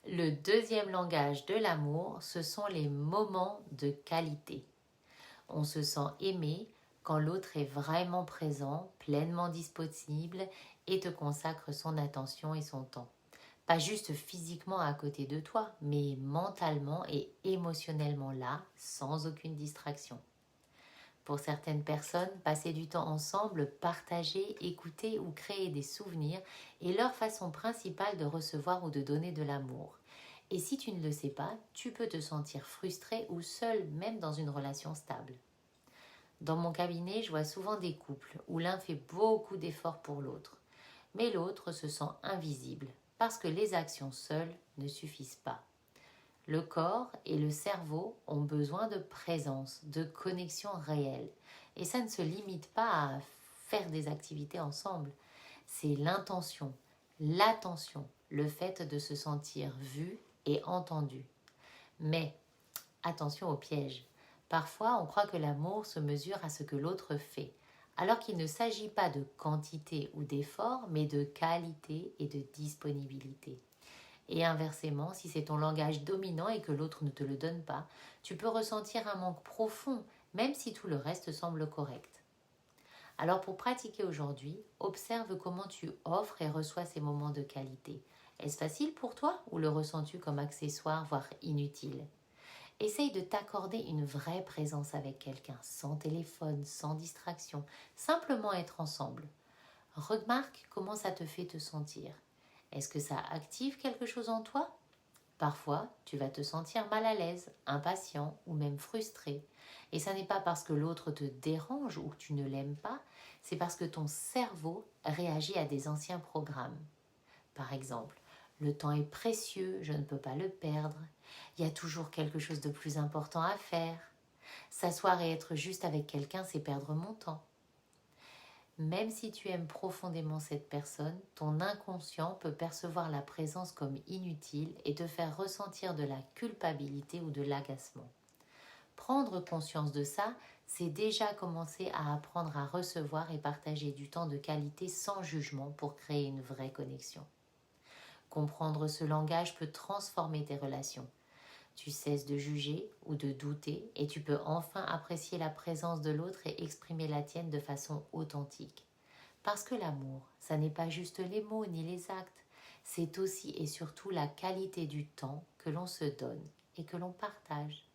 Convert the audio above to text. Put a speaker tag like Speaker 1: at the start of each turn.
Speaker 1: Le deuxième langage de l'amour, ce sont les moments de qualité. On se sent aimé quand l'autre est vraiment présent, pleinement disponible et te consacre son attention et son temps. Pas juste physiquement à côté de toi, mais mentalement et émotionnellement là, sans aucune distraction. Pour certaines personnes, passer du temps ensemble, partager, écouter ou créer des souvenirs est leur façon principale de recevoir ou de donner de l'amour. Et si tu ne le sais pas, tu peux te sentir frustré ou seul, même dans une relation stable. Dans mon cabinet, je vois souvent des couples où l'un fait beaucoup d'efforts pour l'autre, mais l'autre se sent invisible parce que les actions seules ne suffisent pas. Le corps et le cerveau ont besoin de présence, de connexion réelle. Et ça ne se limite pas à faire des activités ensemble. C'est l'intention, l'attention, le fait de se sentir vu et entendu. Mais attention au piège. Parfois, on croit que l'amour se mesure à ce que l'autre fait, alors qu'il ne s'agit pas de quantité ou d'effort, mais de qualité et de disponibilité. Et inversement, si c'est ton langage dominant et que l'autre ne te le donne pas, tu peux ressentir un manque profond, même si tout le reste semble correct. Alors pour pratiquer aujourd'hui, observe comment tu offres et reçois ces moments de qualité. Est-ce facile pour toi ou le ressens-tu comme accessoire, voire inutile? Essaye de t'accorder une vraie présence avec quelqu'un, sans téléphone, sans distraction, simplement être ensemble. Remarque comment ça te fait te sentir. Est-ce que ça active quelque chose en toi? Parfois, tu vas te sentir mal à l'aise, impatient ou même frustré. Et ça n'est pas parce que l'autre te dérange ou que tu ne l'aimes pas, c'est parce que ton cerveau réagit à des anciens programmes. Par exemple, le temps est précieux, je ne peux pas le perdre. Il y a toujours quelque chose de plus important à faire. S'asseoir et être juste avec quelqu'un, c'est perdre mon temps. Même si tu aimes profondément cette personne, ton inconscient peut percevoir la présence comme inutile et te faire ressentir de la culpabilité ou de l'agacement. Prendre conscience de ça, c'est déjà commencer à apprendre à recevoir et partager du temps de qualité sans jugement pour créer une vraie connexion. Comprendre ce langage peut transformer tes relations. Tu cesses de juger ou de douter et tu peux enfin apprécier la présence de l'autre et exprimer la tienne de façon authentique. Parce que l'amour, ça n'est pas juste les mots ni les actes, c'est aussi et surtout la qualité du temps que l'on se donne et que l'on partage.